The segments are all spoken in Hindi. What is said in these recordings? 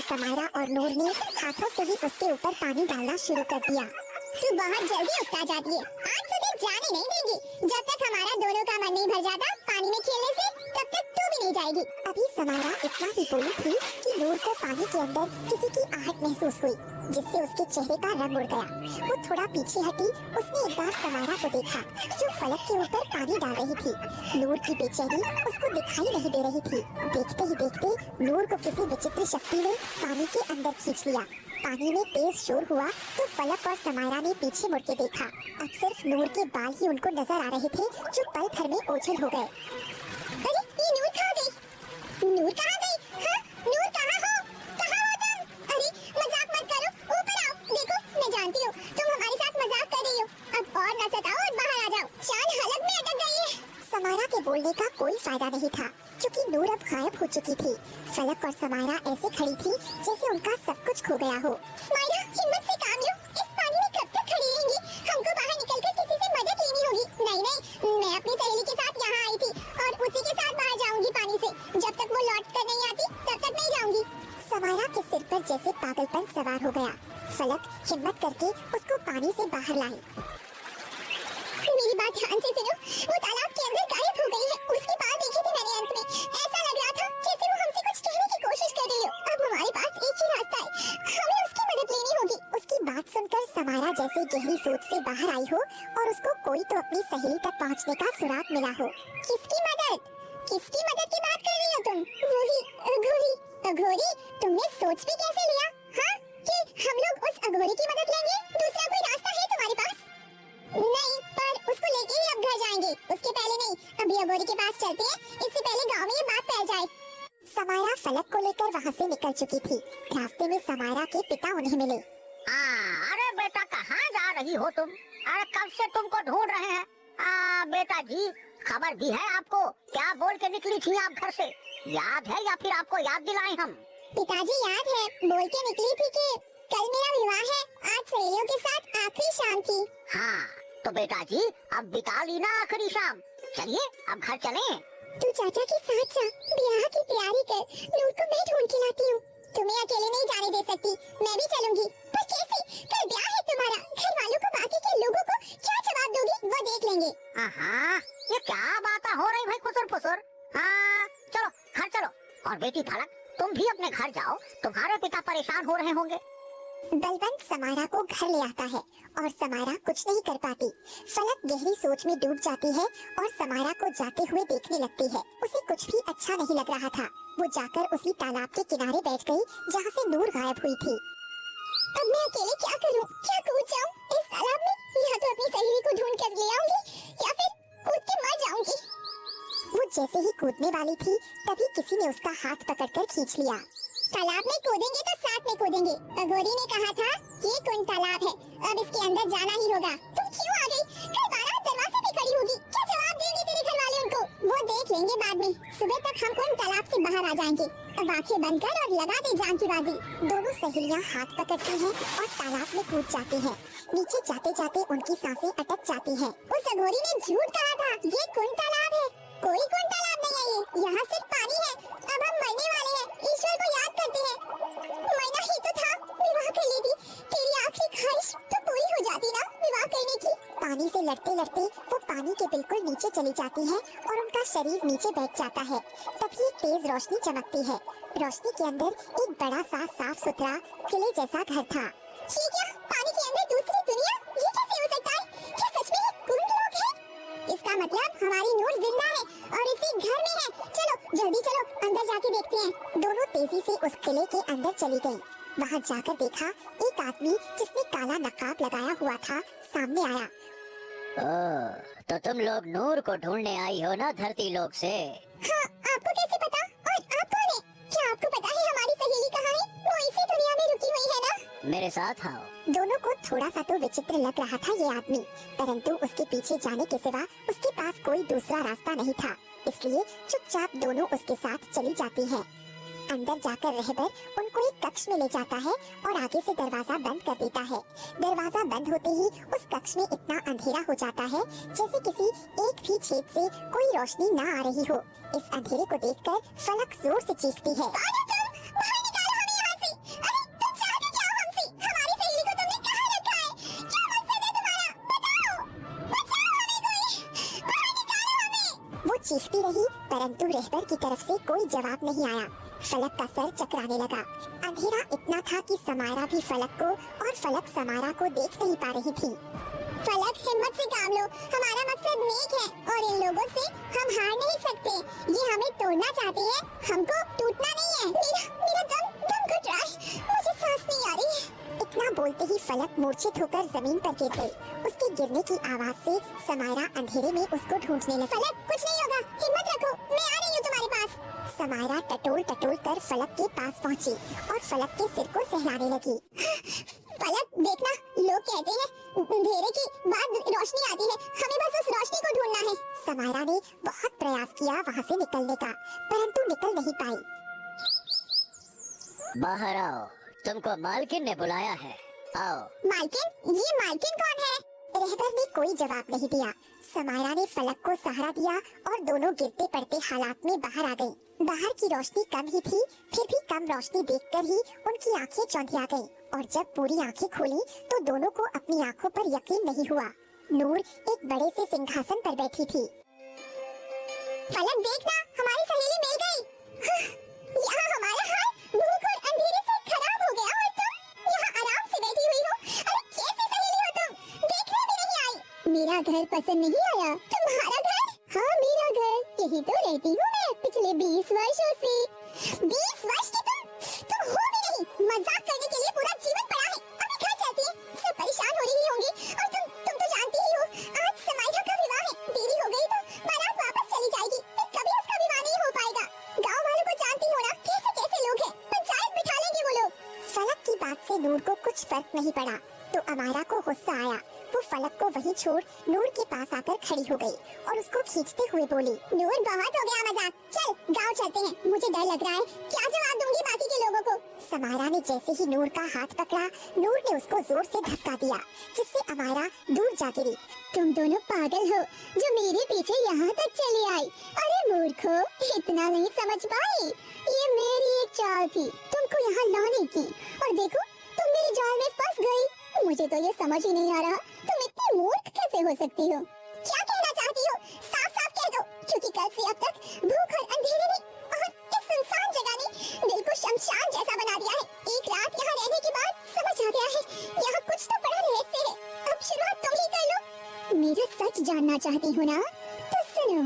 समायरा और नूर ने हाथों से ही उसके ऊपर पानी डालना शुरू कर दिया। तू बहुत जल्दी उकता जाती है, आज तुझे जाने नहीं देंगी। जब तक हमारा दोनों का मन नहीं भर जाता पानी में खेलने से, तब तक तू भी नहीं जाएगी। अभी समायरा इतना ही बोली थी कि नूर को पानी के अंदर किसी की आहट महसूस हुई, जिससे उसके चेहरे का रंग उड़ गया। वो थोड़ा पीछे हटी। उसने एक बार समायरा को देखा जो फलक के ऊपर पानी डाल रही थी। नूर की बेचैनी उसको दिखाई नहीं दे रही थी। देखते ही देखते नूर को किसी विचित्र शक्ति ने पानी के अंदर खींच लिया। पानी में तेज शोर हुआ तो फलक और समायरा ने पीछे मुड़ के देखा। अब सिर्फ नूर के बाल ही उनको नजर आ रहे थे जो पल भर में ओझल हो गए। अरे ये नूर कहाँ गई? नूर कहाँ गई? हाँ, नूर कहाँ हो? कहाँ हो तुम? अरे मजाक मत करो, ऊपर आओ। देखो मैं जानती हूँ तुम हमारे साथ मजाक कर रही हो। अब और न सताओ और बाहर आ जाओ। चांद हलक में अटक गई है। समायरा के बोलने का कोई फायदा नहीं था क्योंकि नूर अब गायब हो चुकी थी। फलक और समायरा ऐसे खड़ी थी जैसे उनका सब कुछ खो गया हो। समायरा हिम्मत से काम लो, इस पानी में कब तक खड़ी रहेंगी? हमको बाहर निकलकर किसी से मदद लेनी होगी। नहीं, मैं अपनी सहेली के साथ यहाँ आई थी और उसी के साथ बाहर जाऊंगी पानी से। जब तक वो लौट कर नहीं आती तब तक नहीं जाऊंगी। समायरा के सिर पर जैसे पागलपन सवार हो गया। फलक हिम्मत करके उसको पानी से बाहर लाई। मेरी बात ध्यान से सुनो, वो तालाब के अंदर गायब हो गई है। उसके बाल देखे थे मैंने अंत में। ऐसा लग रहा था जैसे वो हमसे कुछ कहने की कोशिश कर रही हो। अब हमारे पास एक ही रास्ता है, हमें उसकी मदद लेनी होगी। उसकी बात सुनकर समायरा जैसे गहरी सोच से बाहर आई हो और उसको कोई तो अपनी सहेली तक पहुंचने का सुराग मिला हो। किसकी मदद? किसकी मदद की बात कर रही हो तुम? वही अघोरी। अघोरी? तुमने सोच भी कैसे लिया? हाँ, कि हम लोग उस अघोरी की मदद लेंगे? दूसरा कोई रास्ता है तुम्हारे पास? नहीं, पर उसको लेके ही अब घर जाएंगे। उसके पहले नहीं, अभी अघोरी के पास चलते हैं, इससे पहले गांव में ये बात फैल जाए। समायरा फलक को लेकर वहाँ से निकल चुकी थी। रास्ते में समायरा के पिता उन्हें मिले। अरे बेटा कहाँ जा रही हो तुम? अरे कब से तुमको ढूंढ रहे हैं। बेटा जी, खबर भी है आपको? क्या बोल के निकली थी आप घर से? याद है या फिर आपको याद दिलाएं हम? पिताजी याद है, बोल के निकली थी कि कल मेरा विवाह है, आज सहेलियों के साथ आखिरी शाम थी। हाँ, तो बेटा जी अब बिता ली ना आखिरी शाम। चलिए अब घर चलें। तू चाचा के साथ जा, ब्याह की तैयारी कर। नूर को मैं ढूंढ के लाती हूँ। तुम्हें अकेले नहीं जाने दे सकती, मैं भी चलूंगी। पर कैसे? कल ब्याह है तुम्हारा, घर वालों को, बाकी के लोगों को क्या जवाब दोगी वो देख लेंगे। ये क्या बातें हो रही भाई खुसर फुसर? हाँ चलो घर चलो। और बेटी फलक तुम भी अपने घर जाओ, तुम्हारे पिता परेशान हो रहे होंगे। बलवंत समायरा को घर ले आता है और समायरा कुछ नहीं कर पाती। फलक गहरी सोच में डूब जाती है और समायरा को जाते हुए देखने लगती है। उसे कुछ भी अच्छा नहीं लग रहा था। वो जाकर उसी तालाब के किनारे बैठ गई जहाँ से नूर गायब हुई थी। अब मैं अकेले क्या करूं? क्या कूद जाऊं इस तालाब में? या तो अपनी सहेली को ढूंढ कर ले आऊंगी या फिर कूद के मर जाऊंगी। वो जैसे ही कूदने वाली थी तभी किसी ने उसका हाथ पकड़कर खींच लिया। तालाब में कूदेंगे तो साथ में कूदेंगे। अघोरी ने कहा था ये कुंड तालाब है, अब इसके अंदर जाना ही होगा। तुम क्यों आ गई? कल बारात दरवाजे पे खड़ी होगी, क्या जवाब देंगे तेरे घर वाले उनको? वो देख लेंगे बाद में। सुबह तक हम कुंड तालाब से बाहर आ जाएंगे। अब आंखें बंद कर और लगा दे जान की बाजी। दोनों सहेलियां हाथ पकड़ती हैं और तालाब में कूद जाती हैं। नीचे जाते जाते उनकी सांसें अटक जाती हैं। उस अघोरी ने झूठ कहा था, ये कुंड तालाब है। कोई कुंड तालाब नहीं है ये, यहाँ सिर्फ पानी है। अब हम मरने वाले हैं, ईश्वर को याद करते हैं। मरना ही तो था, विवाह कर लेती। तेरी आखिरी ख्वाहिश तो पूरी हो जाती ना विवाह करने की। पानी से लड़ते लड़ते वो पानी के बिल्कुल नीचे चली जाती है और उनका शरीर नीचे बैठ जाता है। तभी एक तेज रोशनी चमकती है। रोशनी के अंदर एक बड़ा सा साफ सुथरा किले जैसा घर था। ये क्या? पानी के अंदर दूसरी दुनिया? ये कैसे हो सकता है? क्या सच में ये कुंड लोग हैं? इसका मतलब हमारी नूर जिंदा है और इसी घर में है। चलो जल्दी चलो, अंदर जाके देखते हैं। दोनों तेजी से उस किले के अंदर चली गईं। वहाँ जाकर देखा एक आदमी जिसने काला नकाब लगाया हुआ था सामने आया। तो तुम लोग नूर को ढूंढने आई हो ना धरती लोक से? हाँ, आपको कैसे पता? और आप कौन है? क्या आपको पता है हमारी सहेली कहाँ है? वो इसी दुनिया में रुकी हुई है ना? मेरे साथ आओ। दोनों को थोड़ा सा तो विचित्र लग रहा था ये आदमी, परंतु उसके पीछे जाने के सिवा उसके पास कोई दूसरा रास्ता नहीं था। इसलिए चुपचाप दोनों उसके साथ चली जाती हैं। अंदर जाकर रहबर उनको एक कक्ष में ले जाता है और आगे से दरवाजा बंद कर देता है। दरवाजा बंद होते ही उस कक्ष में इतना अंधेरा हो जाता है जैसे किसी एक भी छेद से कोई रोशनी न आ रही हो। इस अंधेरे को देखकर फलक जोर से चीखती है, बाहर निकालो हमें यहाँ से। चीखती रही, परंतु रहबर की तरफ से कोई जवाब नहीं आया। फलक का सर चकराने लगा। अंधेरा इतना था कि समायरा भी फलक को और फलक समायरा को देख नहीं पा रही थी। फलक, हिम्मत से काम लो, हमारा मकसद नेक है और इन लोगों से हम हार नहीं सकते। ये हमें तोड़ना चाहते हैं, हमको टूटना नहीं है। मेरा दम घुट रहा है, मुझे सांस नहीं आ रही है। इतना बोलते ही फलक मूर्छित होकर जमीन पर गिर गई। उसके गिरने की आवाज से समायरा अंधेरे में उसको ढूंढने लगी। फलक, कुछ नहीं होगा, हिम्मत रखो, मैं आ रही हूँ तुम्हारे पास। समायरा टटोल टटोल कर फलक के पास पहुंची और फलक के सिर को सहलाने लगी। फलक, देखना, लोग कहते हैं अंधेरे के बाद रोशनी आती है, हमें बस उस रोशनी को ढूंढना है। समायरा ने बहुत प्रयास किया वहाँ से निकलने का, परंतु निकल नहीं पाई। बाहर आओ, तुमको मालकिन ने बुलाया है, आओ। मालकिन? ये मालकिन कौन है? रहबर ने कोई जवाब नहीं दिया। समायरा ने फलक को सहारा दिया और दोनों गिरते पड़ते हालात में बाहर आ गईं। बाहर की रोशनी कम ही थी, फिर भी कम रोशनी देखकर ही उनकी आंखें चौंधिया गईं और जब पूरी आंखें खोली तो दोनों को अपनी आंखों पर यकीन नहीं हुआ। नूर एक बड़े से सिंहासन पर बैठी थी। फलक, देखना, हमारी सहेली मिल गई। यहाँ हमारा हाल भूख और अंधेरे से खराब हो गया और तुम यहाँ आराम से बैठी हुई हो। अरे कैसी सहेली हो तुम, देखने भी नहीं आई। मेरा घर पसंद नहीं आया? तुम्हारा घर? हाँ, मेरा घर, यही तो रहती हूँ मैं पिछले 20 वर्षों से। 20 वर्ष की तुम हो भी नहीं। मजाक करने के लिए पूरा जीवन पड़ा है। अभी घर चलती है, सब परेशान हो रही होंगी और तुम तो जानती ही हो, आज समायरा का विवाह है, देरी हो गई तो बारात वापस चली जाएगी, फिर कभी उसका विवाह नहीं हो पाएगा। गाँव वालों को जानती हो ना, कैसे कैसे लोग हैं, पंचायत बिठा लेंगे वो लोग। फलक की बात से नूर को कुछ फर्क नहीं पड़ा तो अमारा को गुस्सा आया। वो फलक को वहीं छोड़ नूर के पास आकर खड़ी हो गई और उसको खींचते हुए बोली, नूर, बहुत हो गया मजाक, चल गाँव चलते हैं। मुझे डर लग रहा है, क्या जवाब दूंगी बाकी के लोगों को। समायरा ने जैसे ही नूर का हाथ पकड़ा, नूर ने उसको जोर से धक्का दिया जिससे अमारा दूर जा गिरी। तुम दोनों पागल हो जो मेरे पीछे यहाँ तक चली आई। अरे मूर्खो, इतना नहीं समझ पाई, ये मेरी एक चाल थी तुमको यहाँ लाने की, और देखो तुम मेरे जाल में फंस गई। मुझे तो ये समझ ही नहीं आ रहा, तुम इतनी मूर्ख कैसे हो सकती हो। क्या कहना चाहती हो, साफ साफ कह दो, क्योंकि कल से अब तक भूख और अंधेरे ने और इस सुनसान जगह ने दिल को शमशान जैसा बना दिया है। एक रात यहाँ रहने के बाद समझ आ गया है, यहाँ कुछ तो बड़ा रहस्य है। अब शुरुआत तुम ही कर लो। मेरा सच जानना चाहती हो ना, तो सुनो,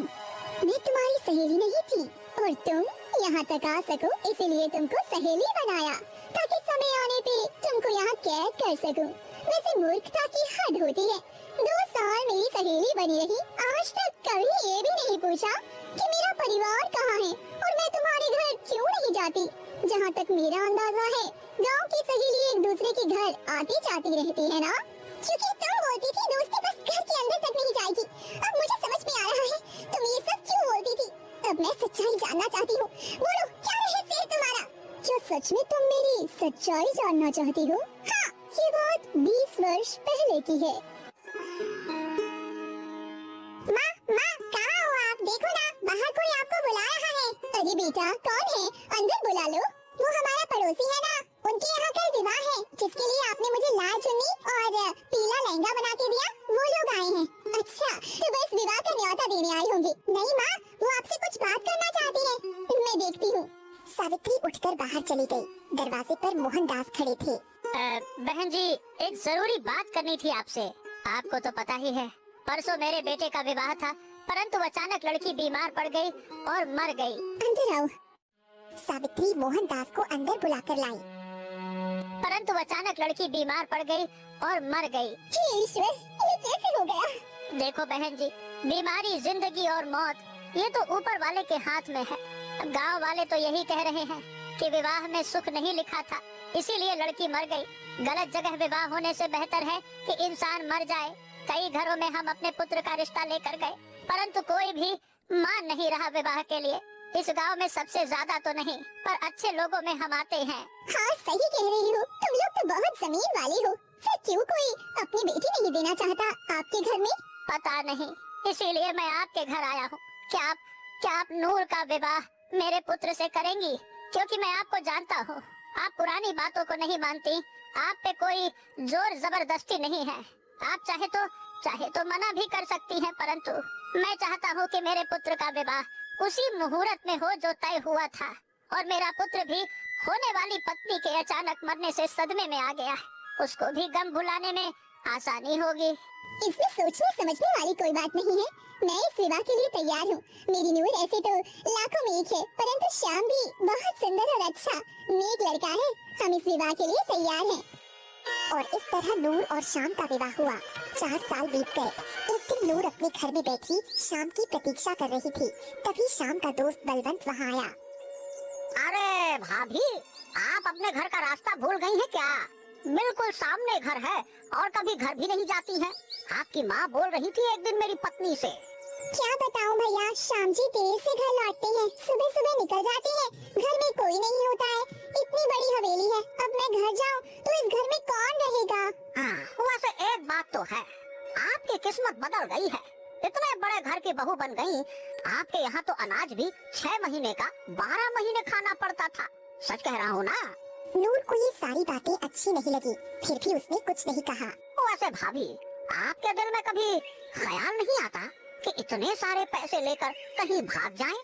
मैं तुम्हारी सहेली नहीं थी और तुम यहाँ तक आ सको इसीलिए तुमको सहेली बनाया, ताकि समय आने पे तुमको यहाँ कैद कर सकूं। वैसे मूर्खता की हद होती है। 2 साल मेरी सहेली बनी रही, आज तक कभी ये भी नहीं पूछा कि मेरा परिवार कहाँ है और मैं तुम्हारे घर क्यों नहीं जाती। जहाँ तक मेरा अंदाजा है, गाँव की सहेली एक दूसरे के घर आती जाती रहती है ना, क्योंकि तुम बोलती थी दोस्ती बस घर के अंदर तक नहीं जाएगी। अब मुझे समझ में आ रहा है तुम ये सब क्यों बोलती थी। अब मैं सच्चाई जानना चाहती हूँ, बोलो क्या रहस्य है तुम्हारा। जो सच में तुम मेरी सच्चाई जानना चाहती हो? हाँ, ये बात 20 वर्ष पहले की है। माँ, कहाँ हो आप? देखो ना, बाहर कोई आपको बुला रहा है। अरे बेटा, कौन है? अंदर बुला लो। वो हमारा पड़ोसी है ना, उनके यहाँ कल विवाह है, जिसके लिए आपने मुझे लाल चुन्नी और पीला लहंगा बना के दिया, वो लोग आए हैं। अच्छा, तो बस विवाह का न्योता देने आई होंगी। नहीं माँ, वो आपसे कुछ बात करना चाहती है, मैं देखती हूँ। सावित्री उठकर बाहर चली गई। दरवाजे पर मोहनदास खड़े थे। बहन जी, एक जरूरी बात करनी थी आपसे। आपको तो पता ही है, परसों मेरे बेटे का विवाह था, परंतु अचानक लड़की बीमार पड़ गई और मर गई। अंदर आओ। सावित्री मोहनदास को अंदर बुलाकर लाई। परंतु अचानक लड़की बीमार पड़ गई और मर गई। हे ईश्वर, ये कैसे हो गया? देखो बहन जी, बीमारी, जिंदगी और मौत, ये तो ऊपर वाले के हाथ में है। गांव वाले तो यही कह रहे हैं कि विवाह में सुख नहीं लिखा था, इसीलिए लड़की मर गई। गलत जगह विवाह होने से बेहतर है कि इंसान मर जाए। कई घरों में हम अपने पुत्र का रिश्ता लेकर गए, परंतु कोई भी मान नहीं रहा विवाह के लिए। इस गांव में सबसे ज्यादा तो नहीं, पर अच्छे लोगों में हम आते हैं। हाँ, सही कह रही हो, तुम लोग तो बहुत जमीन वाले हो। फिर क्यों कोई अपनी बेटी नहीं देना चाहता आपके घर में? पता नहीं, इसीलिए मैं आपके घर आया हूँ। क्या आप नूर का विवाह मेरे पुत्र से करेंगी? क्योंकि मैं आपको जानता हूँ, आप पुरानी बातों को नहीं मानती। आप पे कोई जोर जबरदस्ती नहीं है। आप चाहे तो मना भी कर सकती हैं, परंतु मैं चाहता हूँ कि मेरे पुत्र का विवाह उसी मुहूर्त में हो जो तय हुआ था, और मेरा पुत्र भी होने वाली पत्नी के अचानक मरने से सदमे में आ गया है। उसको भी गम भुलाने में आसानी होगी। इसमें सोचने समझने वाली कोई बात नहीं है। मैं इस विवाह के लिए तैयार हूँ। मेरी नूर ऐसे तो लाखों में एक है, परंतु श्याम भी बहुत सुंदर और अच्छा नेक लड़का है। हम इस विवाह के लिए तैयार हैं। और इस तरह नूर और शाम का विवाह हुआ। 4 साल बीत गए। एक दिन नूर अपने घर में बैठी शाम की प्रतीक्षा कर रही थी। तभी शाम का दोस्त बलवंत वहाँ आया। अरे भाभी, आप अपने घर का रास्ता भूल गई हैं क्या? बिल्कुल सामने घर है और कभी घर भी नहीं जाती हैं। आपकी माँ बोल रही थी एक दिन मेरी पत्नी से। क्या बताऊं भैया, श्याम जी देर से घर लौटते हैं, सुबह सुबह निकल जाते हैं, घर में कोई नहीं होता है। इतनी बड़ी हवेली है, अब मैं घर जाऊं तो इस घर में कौन रहेगा? वैसे एक बात तो है, आपकी किस्मत बदल गई है। इतने बड़े घर की बहू बन गई। आपके यहाँ तो अनाज भी 6 महीने का 12 महीने खाना पड़ता था। सच कह रहा हूँ ना? नूर को ये सारी बातें अच्छी नहीं लगी, फिर भी उसने कुछ नहीं कहा। वैसे भाभी, आपके दिल में कभी ख्याल नहीं आता कि इतने सारे पैसे लेकर कहीं भाग जाएं?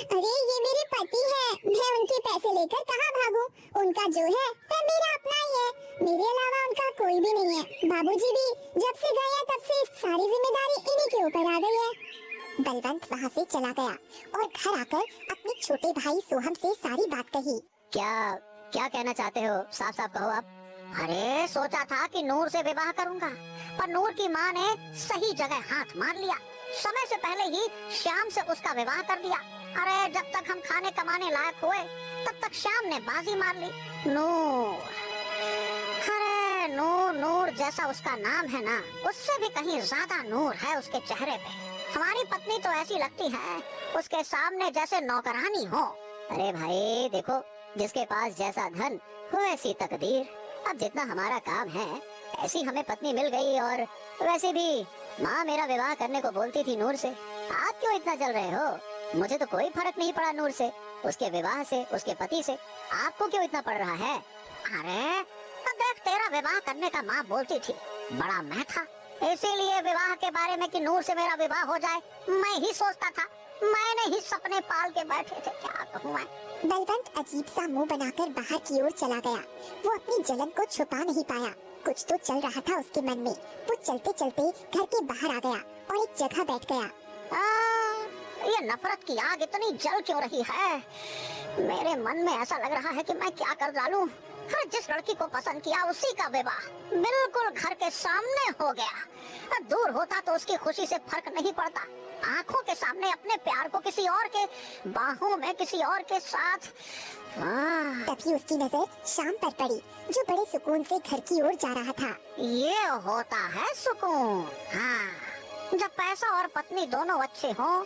अरे ये मेरे पति हैं, मैं उनके पैसे लेकर कहाँ भागूं? उनका जो है वह मेरा अपना ही है, मेरे अलावा उनका कोई भी नहीं है। बाबूजी भी जब से गए हैं तब से सारी जिम्मेदारी इन्हीं के ऊपर आ गई है। बलवंत वहाँ से चला गया और घर आकर अपने छोटे भाई सोहम से सारी बात कही। क्या कहना चाहते हो? साफ साफ कहो आप। अरे सोचा था कि नूर से विवाह करूंगा, पर नूर की माँ ने सही जगह हाथ मार लिया। समय से पहले ही श्याम से उसका विवाह कर दिया। अरे जब तक हम खाने कमाने लायक हुए तब तक श्याम ने बाजी मार ली। नूर, अरे नूर जैसा उसका नाम है ना, उससे भी कहीं ज्यादा नूर है उसके चेहरे पे। हमारी पत्नी तो ऐसी लगती है उसके सामने जैसे नौकरानी हो। अरे भाई देखो, जिसके पास जैसा धन वैसी तकदीर। अब जितना हमारा काम है ऐसी हमें पत्नी मिल गई। और वैसे भी माँ मेरा विवाह करने को बोलती थी नूर से। आप क्यों इतना जल रहे हो? मुझे तो कोई फर्क नहीं पड़ा नूर से, उसके विवाह से, उसके पति से। आपको क्यों इतना पड़ रहा है? अरे देख, तेरा विवाह करने का माँ बोलती थी, बड़ा मैं था। इसीलिए विवाह के बारे में कि नूर से मेरा विवाह हो जाए मैं ही सोचता था। मैंने ही सपने पाल के बैठे थे, क्या कहूँ मैं। बलवंत अजीब सा मुंह बनाकर बाहर की ओर चला गया। वो अपनी जलन को छुपा नहीं पाया। कुछ तो चल रहा था उसके मन में। वो चलते चलते घर के बाहर आ गया और एक जगह बैठ गया। ये नफरत की आग इतनी जल क्यों रही है? मेरे मन में ऐसा लग रहा है कि मैं क्या कर डालूं। जिस लड़की को पसंद किया उसी का विवाह बिल्कुल घर के सामने हो गया। दूर होता तो उसकी खुशी से फर्क नहीं पड़ता। आंखों के सामने अपने प्यार को किसी और के बाहों में किसी और के साथ। तभी उसकी नजर शाम पर पड़ी, जो बड़े सुकून से घर की ओर जा रहा था। ये होता है सुकून। हाँ, जब पैसा और पत्नी दोनों अच्छे हों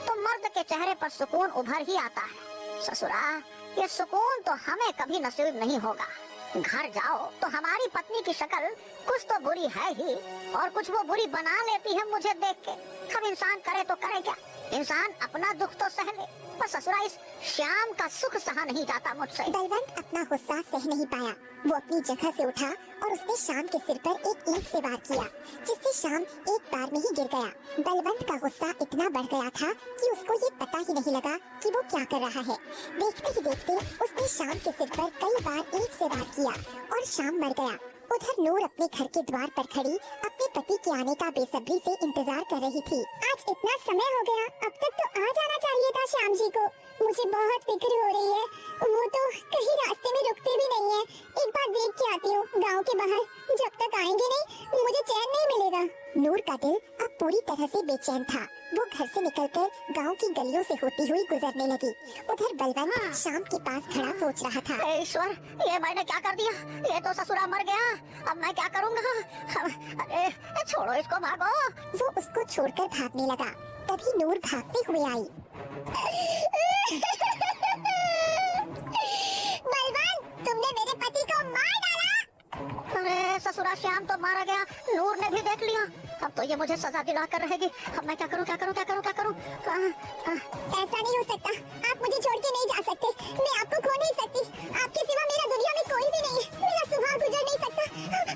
तो मर्द के चेहरे पर सुकून उभर ही आता है। ससुरा, ये सुकून तो हमें कभी नसीब नहीं होगा। घर जाओ तो हमारी पत्नी की शक्ल कुछ तो बुरी है ही, और कुछ वो बुरी बना लेती है मुझे देख के। अब इंसान करे तो करे क्या? इंसान अपना दुख तो सह ले, पर ससुरा इस श्याम का सुख सहा नहीं जाता मुझसे। बलवंत अपना गुस्सा सह नहीं पाया। वो अपनी जगह से उठा और उसने शाम के सिर पर एक ईंट से वार किया, जिससे शाम एक बार में ही गिर गया। बलवंत का गुस्सा इतना बढ़ गया था कि उसको ये पता ही नहीं लगा कि वो क्या कर रहा है। देखते ही देखते उसने शाम के सिर पर कई बार ईंट से वार किया और शाम मर गया। उधर नूर अपने घर के द्वार पर खड़ी अपने पति के आने का बेसब्री से इंतजार कर रही थी। आज इतना समय हो गया, अब तक तो आ जाना चाहिए था श्याम जी को। मुझे बहुत फिक्र हो रही है, वो तो कहीं रास्ते में रुकते भी नहीं है। एक बार देख के आती हूँ गांव के बाहर, जब तक आएंगे नहीं मुझे चैन नहीं मिलेगा। नूर का दिल अब पूरी तरह से बेचैन था। वो घर से निकलकर गांव की गलियों से होती हुई गुजरने लगी। उधर बलवंत शाम के पास खड़ा सोच रहा था। ईश्वर, ये मैंने क्या कर दिया? ये तो ससुरा मर गया, अब मैं क्या करूँगा? अरे छोड़ो इसको, भागो। वो उसको छोड़कर भागने लगा। तभी नूर भागते हुए आई। बलवंत, तुमने मेरे पति को मार डाला। अरे ससुरा श्याम तो मारा गया, नूर ने भी देख लिया। अब तो ये मुझे सजा दिला कर रहेगी। अब मैं क्या करूं, क्या करूं, क्या करूं, क्या करूं? ऐसा नहीं हो सकता, आप मुझे छोड़ के नहीं जा सकते। मैं आपको खो नहीं सकती। आपके सिवा मेरा दुनिया में कोई भी नहीं है। मेरा सुबह गुजर नहीं सकता।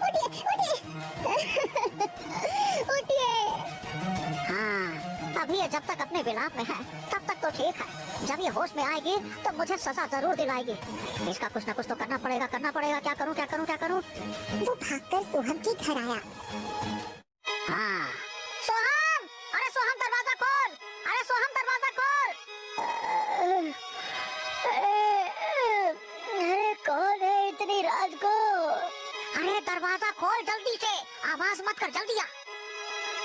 उठिए, उठिए। उठिए। जब तक अपने विलाप में है तब तक तो ठीक है, जब ये होश में आएगी तो मुझे सजा जरूर दिलाएगी। इसका कुछ न कुछ तो करना पड़ेगा। क्या करूं? वो भागकर सोहम के घर आया। हाँ, सोहम! अरे सोहम दरवाजा खोल! अरे सोहम दरवाजा खोल! अरे कौन है इतनी रात को? अरे दरवाजा खोल जल्दी से, आवाज मत कर, जल्दी आ।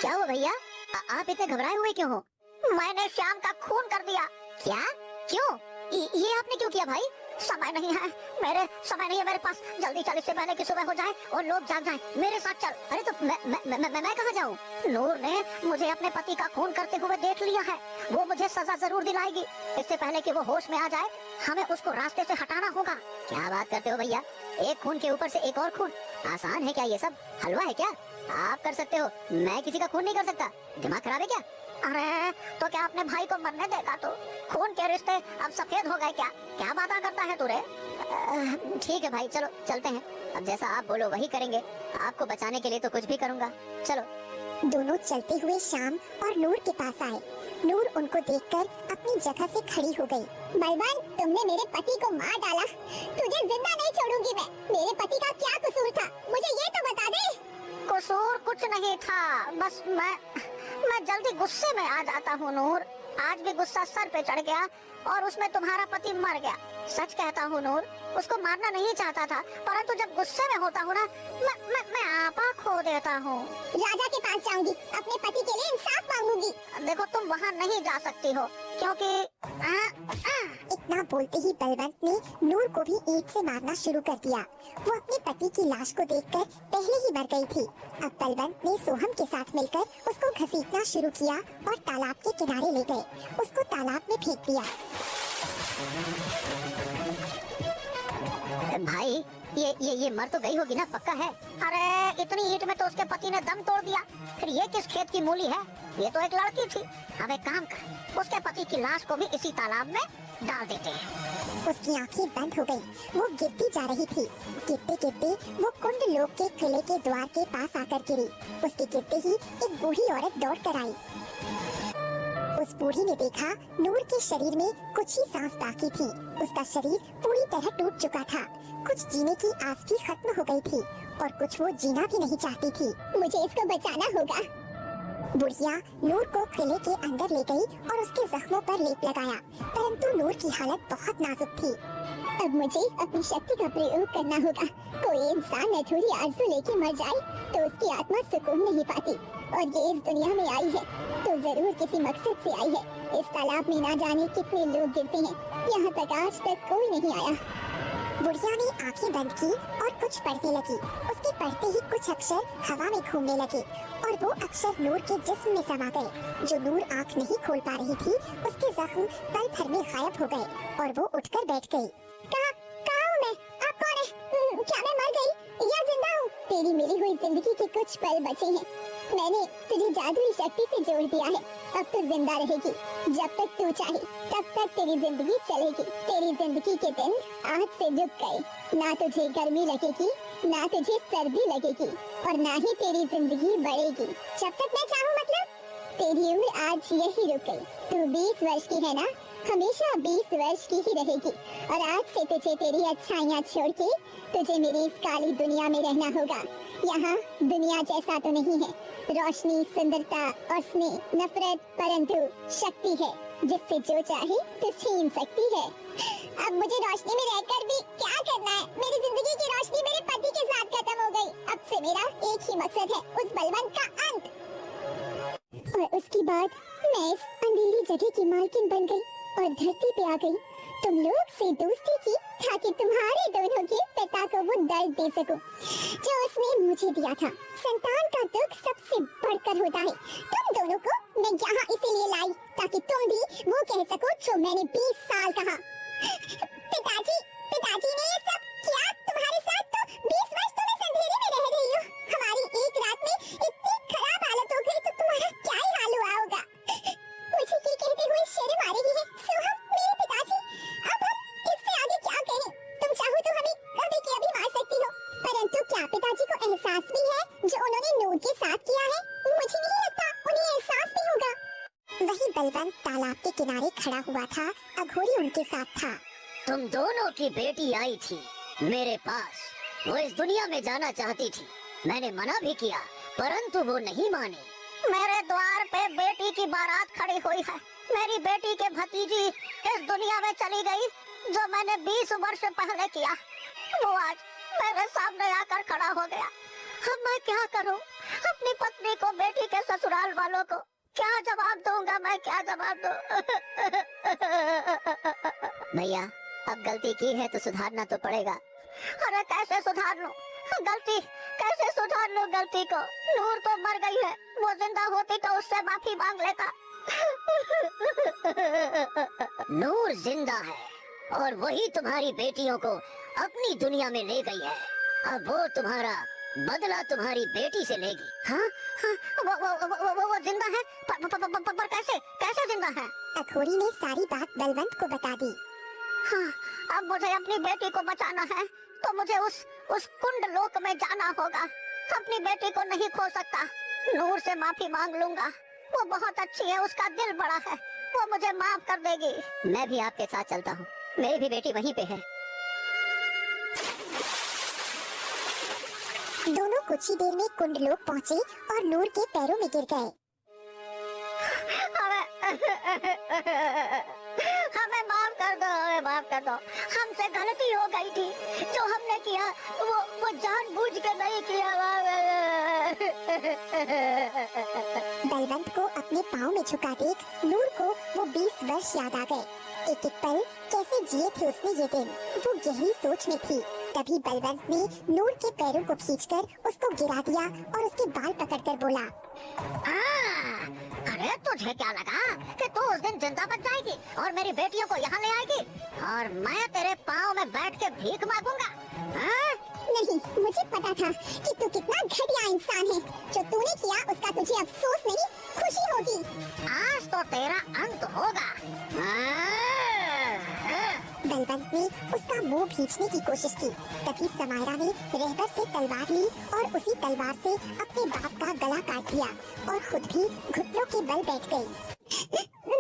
क्या हुआ भैया, आप इतने घबराए हुए क्यों हो? मैंने श्याम का खून कर दिया। क्या? क्यों? ये आपने क्यों किया भाई? समय नहीं है मेरे पास। जल्दी चल, इससे पहले कि सुबह हो जाए और लोग जाग जाएं। मेरे साथ चल। अरे तो मैं कहाँ जाऊँ? नूर ने मुझे अपने पति का खून करते हुए देख लिया है, वो मुझे सजा जरूर दिलाएगी। इससे पहले कि वो होश में आ जाए हमें उसको रास्ते से हटाना होगा। क्या बात करते हो भैया, एक खून के ऊपर से एक और खून? आसान है क्या ये सब? हलवा है क्या? आप कर सकते हो, मैं किसी का खून नहीं कर सकता। दिमाग खराब है क्या? अरे तो क्या अपने भाई को मरने देगा? तो खून के रिश्ते अब सफेद हो गए क्या? क्या बातें करता है तू रे? ठीक है भाई, चलो चलते हैं। अब जैसा आप बोलो वही करेंगे। आपको बचाने के लिए तो कुछ भी करूंगा। चलो। दोनों चलते हुए श्याम और नूर के पास आए। नूर उनको देखकर अपनी जगह से खड़ी हो गई। बलवान, तुमने मेरे पति को मार डाला, तुझे जिंदा नहीं छोड़ूंगी मैं। मेरे पति का क्या कसूर था, मुझे ये तो बता दे। कसूर कुछ नहीं था, बस मैं जल्दी गुस्से में आ जाता हूँ नूर। आज भी गुस्सा सर पे चढ़ गया और उसमें तुम्हारा पति मर गया। सच कहता हूँ नूर, उसको मारना नहीं चाहता था, परंतु जब गुस्से में होता हूँ ना मैं आपा खो देता हूँ। राजा के पास जाऊंगी, अपने पति के लिए इंसाफ मांगूंगी। देखो तुम वहाँ नहीं जा सकती हो, क्योंकि इतना बोलते ही बलवंत ने नूर को भी ईंट से मारना शुरू कर दिया। वो अपने पति की लाश को देखकर पहले ही मर गई थी। अब बलवंत ने सोहम के साथ मिलकर उसको घसीटना शुरू किया और तालाब के किनारे ले गए। उसको तालाब में फेंक दिया। भाई ये मर तो गई होगी ना, पक्का है? अरे इतनी ईंट में तो उसके पति ने दम तोड़ दिया। फिर ये किस खेत की मूली है? ये तो एक लड़की थी। अब एक काम कर, उसके पति की लाश को भी इसी तालाब में डाल देते हैं। उसकी आंखें बंद हो गई। वो गिरती जा रही थी। गिरते गिरते वो कुंड लोक के किले के द्वार के पास आकर गिरी। उसके गिरते ही एक बूढ़ी औरत दौड़ कर आई। उस बूढ़ी ने देखा नूर के शरीर में कुछ ही सांस बाकी थी। उसका शरीर पूरी तरह टूट चुका था। कुछ जीने की आस भी खत्म हो गई थी और कुछ वो जीना भी नहीं चाहती थी। मुझे इसको बचाना होगा। बुढ़िया नूर को किले के अंदर ले गई और उसके जख्मों पर लेप लगाया, परंतु नूर की हालत बहुत नाजुक थी। अब मुझे अपनी शक्ति का प्रयोग करना होगा। कोई इंसान अधूरी आरज़ू लेके मर जाए तो उसकी आत्मा सुकून नहीं पाती, और ये इस दुनिया में आई है तो जरूर किसी मकसद से आई है। इस तालाब में ना जाने कितने लोग गिरते हैं, यहाँ तक आज तक कोई नहीं आया। बुढ़िया ने आंखें बंद की और कुछ पढ़ने लगी। उसके पढ़ते ही कुछ अक्षर हवा में घूमने लगे और वो अक्षर नूर के जिस्म में समा गए। जो नूर आंख नहीं खोल पा रही थी, उसके जख्म पल भर में गायब हो गए और वो उठकर बैठ गई। कहाँ हूँ मैं? आप कौन है? क्या मैं मर गई या जिंदा हूँ? तेरी मिली हुई जिंदगी के कुछ पल बचे हैं। मैंने तुझे जादुई शक्ति से जोड़ दिया है। अब तू जिंदा रहेगी। जब तक तू चाहे तब तक तेरी जिंदगी चलेगी। तेरी जिंदगी के दिन आज से रुक गए। ना तुझे गर्मी लगेगी, ना तुझे सर्दी लगेगी, और ना ही तेरी जिंदगी बढ़ेगी। जब तक मैं चाहूँ, मतलब तेरी उम्र आज यही रुक गई। तू 20 वर्ष की है ना, हमेशा 20 वर्ष की ही रहेगी। और आज से तुझे तेरी अच्छाइयाँ छोड़ के तुझे मेरी इस काली दुनिया में रहना होगा। यहाँ दुनिया जैसा तो नहीं है। रोशनी, सुंदरता और स्नेह, नफरत, परंतु शक्ति है जिससे जो चाहे तो छीन सकती है। अब मुझे रोशनी में रहकर भी क्या करना है? मेरी जिंदगी की रोशनी मेरे पति के साथ खत्म हो गई। अब से मेरा एक ही मकसद है, उस बलवंत का अंत। और उसके बाद मैं इस अंधेरी जगह की मालकिन बन गई और धरती पे आ गई तुम लोग से दोस्ती की, ताकि तुम्हारे दोनों के पिता को वो दर्द दे सकूं जो उसने मुझे दिया था। संतान का दुख सबसे बढ़कर होता है। तुम दोनों को मैं यहाँ इसीलिए लाई ताकि तुम भी वो कह सको जो मैंने 20 साल कहा। पिताजी ने ये सब किया तुम्हारे साथ, तो 20 वर्ष तुम इस अंधेरे में रह रही हो। हमारी एक रात में इतनी खराब हालत हो गई तो तुम्हारा क्या ही हाल हुआ होगा। मुझे ये कहते हुए शर्म आ रही है। सोहम, मेरे पिताजी, अब हम इससे आगे क्या कहें? तुम चाहो तो हमें अभी के अभी मार सकती हो, परंतु क्या पिताजी को एहसास भी है जो उन्होंने नूर के साथ किया है? मुझे नहीं लगता उन्हें एहसास भी होगा। वही बलवंत तालाब के किनारे खड़ा हुआ था। अघोरी उनके साथ था। तुम दोनों की बेटी आई थी मेरे पास। वो इस दुनिया में जाना चाहती थी। मैंने मना भी किया परंतु वो नहीं मानी। मेरे द्वार पे बेटी की बारात खड़ी हुई है। मेरी बेटी के भतीजी इस दुनिया में चली गई। जो मैंने 20 वर्ष पहले किया वो आज मेरे सामने आकर खड़ा हो गया। अब मैं क्या करूं? अपनी पत्नी को, बेटी के ससुराल वालों को क्या जवाब दूंगा? मैं क्या जवाब दूं? भैया अब गलती की है तो सुधारना तो पड़ेगा। अरे कैसे सुधार लूं गलती? कैसे सुधार लूं गलती को? नूर तो मर गई है। वो जिंदा होती तो उससे माफी मांग लेता। नूर जिंदा है और वही तुम्हारी बेटियों को अपनी दुनिया में ले गई है। अब वो तुम्हारा बदला तुम्हारी बेटी से लेगी। हाँ हाँ वो जिंदा है पर कैसे कैसे जिंदा है? अघोरी ने सारी बात बलवंत को बता दी। हाँ अब मुझे अपनी बेटी को बचाना है तो मुझे उस कुंड लोक में जाना होगा। अपनी बेटी को नहीं खो सकता। नूर से माफी मांग लूंगा। वो बहुत अच्छी है, उसका दिल बड़ा है, वो मुझे माफ कर देगी। मैं भी आपके साथ चलता हूँ। मेरी भी बेटी वहीं पे है। दोनों कुछ ही देर में कुंड लोक पहुँचे और नूर के पैरों में गिर गए। हमें माफ कर दो, हमें माफ कर दो। हमसे गलती हो गई थी। जो हमने किया वो जानबूझ के नहीं किया। बलवंत को अपने पाँव में झुका देख नूर को वो 20 वर्ष याद आ गए। एक एक पल कैसे जिए थे उसने ये दिन। वो गहरी सोच में थी। तभी बलवंत ने नूर के पैरों को खींचकर उसको गिरा दिया और उसके बाल पकड़कर बोला, अरे तुझे क्या लगा कि तू उस दिन जिंदा बच जाएगी और मेरी बेटियों को यहाँ ले आएगी और मैं तेरे पाँव में बैठ के भीख मांगूंगा? नहीं, मुझे पता था कि तू कितना घटिया इंसान है। जो तूने किया उसका तुझे अफसोस नहीं खुशी होगी। आज तो तेरा अंत होगा। बलवंत ने उसका मुंह खींचने की कोशिश की। तभी समायरा ने रहबर से तलवार ली और उसी तलवार से अपने बाप का गला काट दिया और खुद भी घुटनों के बल बैठ गई।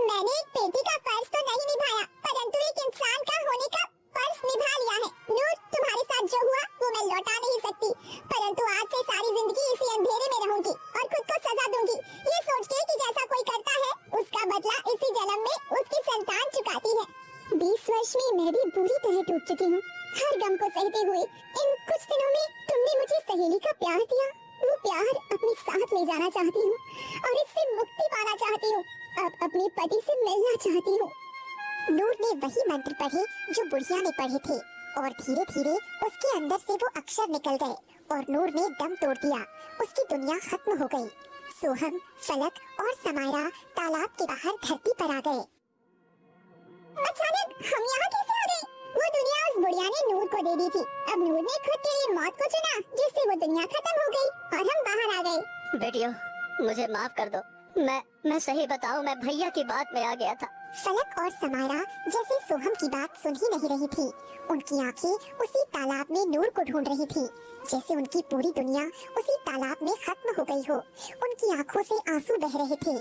मैंने एक बेटी का फर्ज तो नहीं निभाया परंतु एक इंसान का होने का फर्ज निभा लिया है। नूर, तुम्हारे साथ जो हुआ वो मैं लौटा नहीं सकती परंतु आज से सारी जिंदगी इसी अंधेरे में रहूंगी और खुद को सजा दूंगी ये सोच के कि जैसा कोई करता है उसका बदला इसी जन्म में उसकी संतान चुकाती है। 20 वर्ष में मैं भी पूरी तरह टूट चुकी हूँ। हर गम को सहते हुए इन कुछ दिनों में तुमने मुझे सहेली का प्यार दिया। वो प्यार अपने साथ ले जाना चाहती हूँ और इससे मुक्ति पाना चाहती हूँ। अब अपने पति से मिलना चाहती हूँ। नूर ने वही मंत्र पढ़े जो बुढ़िया ने पढ़े थे और धीरे धीरे उसके अंदर से वो अक्षर निकल गए और नूर ने दम तोड़ दिया। उसकी दुनिया खत्म हो गई। सोहम, फलक और समायरा तालाब के बाहर धरती पर आ गए। अचानक हम यहाँ कैसे आ गए? वो दुनिया उस बुढ़िया ने नूर को दे दी थी। अब नूर ने खुद के लिए मौत को चुना जिससे वो दुनिया खत्म हो गई और हम बाहर आ गए। बेटियों मुझे माफ कर दो। मैं सही बताऊं, मैं भैया की बात में आ गया था। फलक और समायरा जैसे सोहम की बात सुन ही नहीं रही थी। उनकी आंखें उसी तालाब में नूर को ढूंढ रही थी जैसे उनकी पूरी दुनिया उसी तालाब में खत्म हो गई हो। उनकी आंखों से आंसू बह रहे थे।